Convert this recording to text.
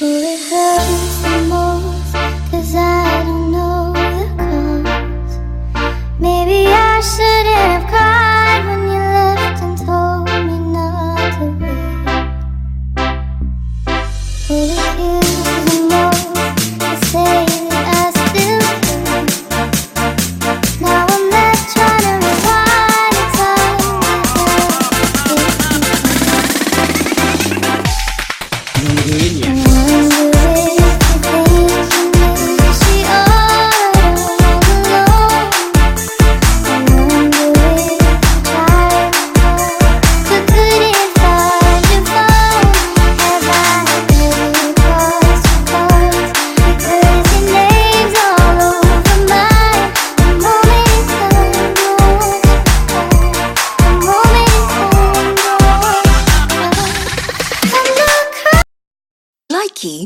Oh, it hurts the most, 'cause I don't know the cause. Maybe I shouldn't have cried when you left and told me not to wait. Oh, it kills the most to say that I still care. Now I'm left trying to rewind the time without it. Likey